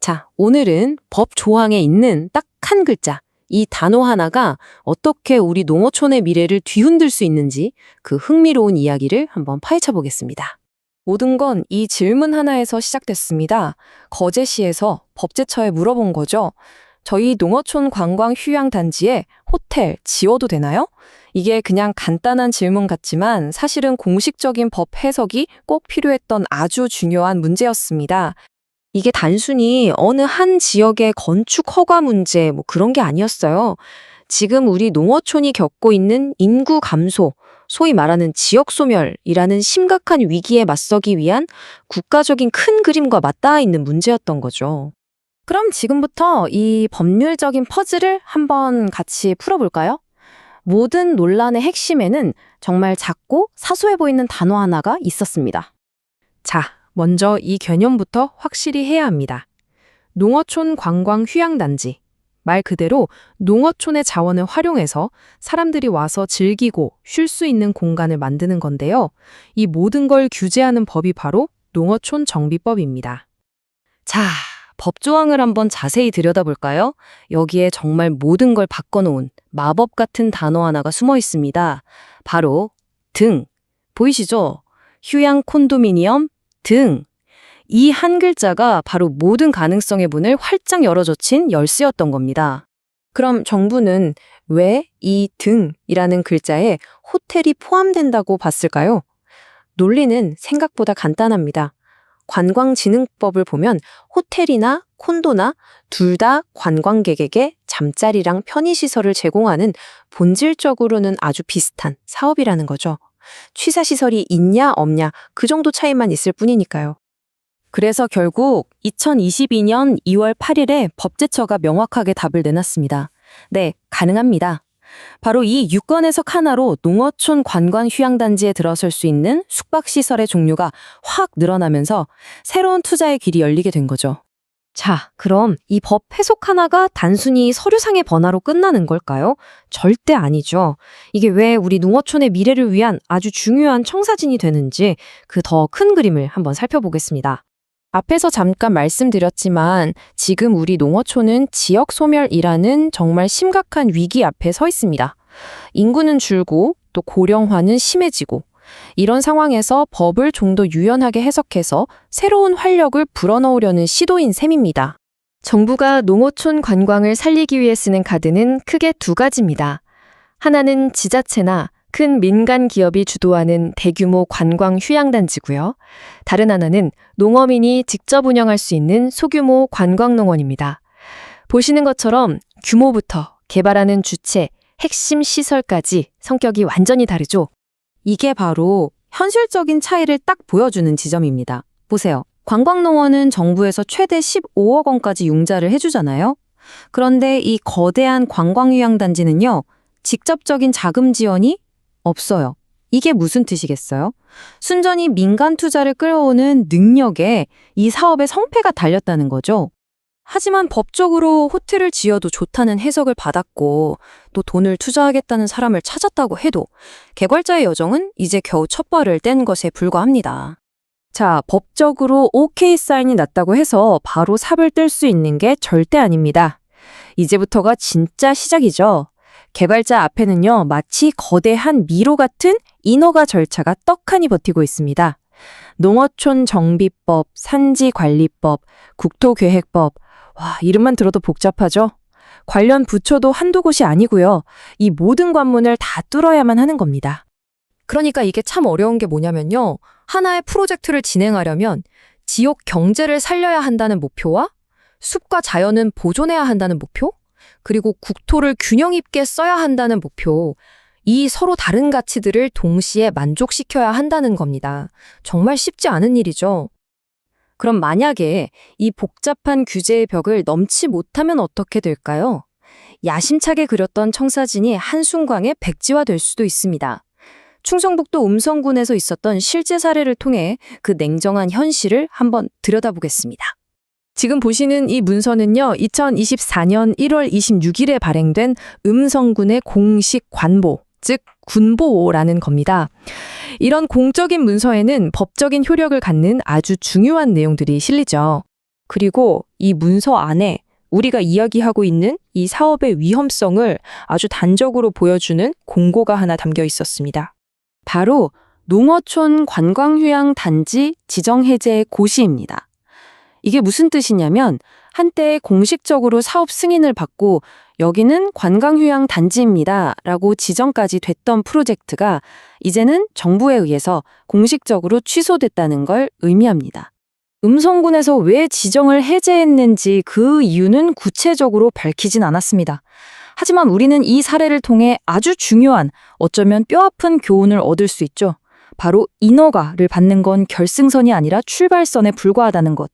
자, 오늘은 법 조항에 있는 딱 한 글자, 이 단어 하나가 어떻게 우리 농어촌의 미래를 뒤흔들 수 있는지 그 흥미로운 이야기를 한번 파헤쳐 보겠습니다. 모든 건 이 질문 하나에서 시작됐습니다. 거제시에서 법제처에 물어본 거죠. 저희 농어촌 관광 휴양 단지에 호텔 지어도 되나요? 이게 그냥 간단한 질문 같지만 사실은 공식적인 법 해석이 꼭 필요했던 아주 중요한 문제였습니다. 이게 단순히 어느 한 지역의 건축 허가 문제 그런 게 아니었어요. 지금 우리 농어촌이 겪고 있는 인구 감소, 소위 말하는 지역 소멸이라는 심각한 위기에 맞서기 위한 국가적인 큰 그림과 맞닿아 있는 문제였던 거죠. 그럼 지금부터 이 법률적인 퍼즐을 한번 같이 풀어볼까요? 모든 논란의 핵심에는 정말 작고 사소해 보이는 단어 하나가 있었습니다. 자, 먼저 이 개념부터 확실히 해야 합니다. 농어촌 관광 휴양단지. 말 그대로 농어촌의 자원을 활용해서 사람들이 와서 즐기고 쉴 수 있는 공간을 만드는 건데요. 이 모든 걸 규제하는 법이 바로 농어촌 정비법입니다. 자, 법조항을 한번 자세히 들여다볼까요? 여기에 정말 모든 걸 바꿔놓은 마법 같은 단어 하나가 숨어 있습니다. 바로 등. 보이시죠? 휴양 콘도미니엄 등. 이 한 글자가 바로 모든 가능성의 문을 활짝 열어젖힌 열쇠였던 겁니다. 그럼 정부는 왜 이 등이라는 글자에 호텔이 포함된다고 봤을까요? 논리는 생각보다 간단합니다. 관광진흥법을 보면 호텔이나 콘도나 둘 다 관광객에게 잠자리랑 편의시설을 제공하는 본질적으로는 아주 비슷한 사업이라는 거죠. 취사시설이 있냐 없냐 그 정도 차이만 있을 뿐이니까요. 그래서 결국 2022년 2월 8일에 법제처가 명확하게 답을 내놨습니다. 네, 가능합니다. 바로 이 유권 해석 하나로 농어촌 관광 휴양단지에 들어설 수 있는 숙박시설의 종류가 확 늘어나면서 새로운 투자의 길이 열리게 된 거죠. 자, 그럼 이 법 해석 하나가 단순히 서류상의 번화로 끝나는 걸까요? 절대 아니죠. 이게 왜 우리 농어촌의 미래를 위한 아주 중요한 청사진이 되는지 그 더 큰 그림을 한번 살펴보겠습니다. 앞에서 잠깐 말씀드렸지만 지금 우리 농어촌은 지역 소멸이라는 정말 심각한 위기 앞에 서 있습니다. 인구는 줄고 또 고령화는 심해지고 이런 상황에서 법을 좀 더 유연하게 해석해서 새로운 활력을 불어넣으려는 시도인 셈입니다. 정부가 농어촌 관광을 살리기 위해 쓰는 카드는 크게 두 가지입니다. 하나는 지자체나 큰 민간 기업이 주도하는 대규모 관광 휴양단지고요. 다른 하나는 농어민이 직접 운영할 수 있는 소규모 관광농원입니다. 보시는 것처럼 규모부터 개발하는 주체, 핵심 시설까지 성격이 완전히 다르죠. 이게 바로 현실적인 차이를 딱 보여주는 지점입니다. 보세요. 관광농원은 정부에서 최대 15억 원까지 융자를 해주잖아요. 그런데 이 거대한 관광휴양단지는요, 직접적인 자금 지원이 없어요. 이게 무슨 뜻이겠어요? 순전히 민간 투자를 끌어오는 능력에 이 사업의 성패가 달렸다는 거죠. 하지만 법적으로 호텔을 지어도 좋다는 해석을 받았고 또 돈을 투자하겠다는 사람을 찾았다고 해도 개발자의 여정은 이제 겨우 첫 발을 뗀 것에 불과합니다. 자, 법적으로 오케이 사인이 났다고 해서 바로 삽을 뜰 수 있는 게 절대 아닙니다. 이제부터가 진짜 시작이죠. 개발자 앞에는요, 마치 거대한 미로 같은 인허가 절차가 떡하니 버티고 있습니다. 농어촌 정비법, 산지관리법, 국토계획법, 와, 이름만 들어도 복잡하죠? 관련 부처도 한두 곳이 아니고요. 이 모든 관문을 다 뚫어야만 하는 겁니다. 그러니까 이게 참 어려운 게 뭐냐면요. 하나의 프로젝트를 진행하려면 지역 경제를 살려야 한다는 목표와 숲과 자연은 보존해야 한다는 목표, 그리고 국토를 균형 있게 써야 한다는 목표, 이 서로 다른 가치들을 동시에 만족시켜야 한다는 겁니다. 정말 쉽지 않은 일이죠. 그럼 만약에 이 복잡한 규제의 벽을 넘지 못하면 어떻게 될까요? 야심차게 그렸던 청사진이 한순간에 백지화될 수도 있습니다. 충청북도 음성군에서 있었던 실제 사례를 통해 그 냉정한 현실을 한번 들여다보겠습니다. 지금 보시는 이 문서는요, 2024년 1월 26일에 발행된 음성군의 공식 관보, 즉 군보라는 겁니다. 이런 공적인 문서에는 법적인 효력을 갖는 아주 중요한 내용들이 실리죠. 그리고 이 문서 안에 우리가 이야기하고 있는 이 사업의 위험성을 아주 단적으로 보여주는 공고가 하나 담겨 있었습니다. 바로 농어촌 관광휴양 단지 지정 해제 고시입니다. 이게 무슨 뜻이냐면 한때 공식적으로 사업 승인을 받고 여기는 관광휴양 단지입니다 라고 지정까지 됐던 프로젝트가 이제는 정부에 의해서 공식적으로 취소됐다는 걸 의미합니다. 음성군에서 왜 지정을 해제했는지 그 이유는 구체적으로 밝히진 않았습니다. 하지만 우리는 이 사례를 통해 아주 중요한, 어쩌면 뼈아픈 교훈을 얻을 수 있죠. 바로 인허가를 받는 건 결승선이 아니라 출발선에 불과하다는 것.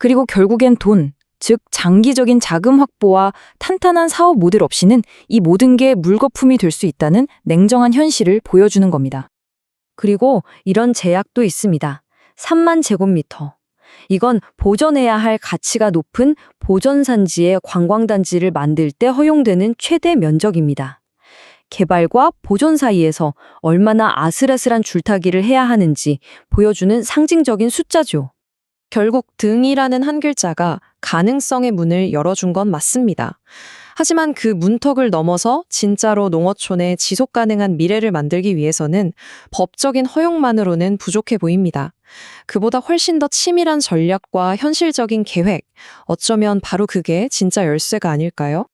그리고 결국엔 돈, 즉 장기적인 자금 확보와 탄탄한 사업 모델 없이는 이 모든 게 물거품이 될 수 있다는 냉정한 현실을 보여주는 겁니다. 그리고 이런 제약도 있습니다. 3만 제곱미터. 이건 보존해야 할 가치가 높은 보존산지의 관광단지를 만들 때 허용되는 최대 면적입니다. 개발과 보존 사이에서 얼마나 아슬아슬한 줄타기를 해야 하는지 보여주는 상징적인 숫자죠. 결국 등이라는 한 글자가 가능성의 문을 열어준 건 맞습니다. 하지만 그 문턱을 넘어서 진짜로 농어촌의 지속 가능한 미래를 만들기 위해서는 법적인 허용만으로는 부족해 보입니다. 그보다 훨씬 더 치밀한 전략과 현실적인 계획, 어쩌면 바로 그게 진짜 열쇠가 아닐까요?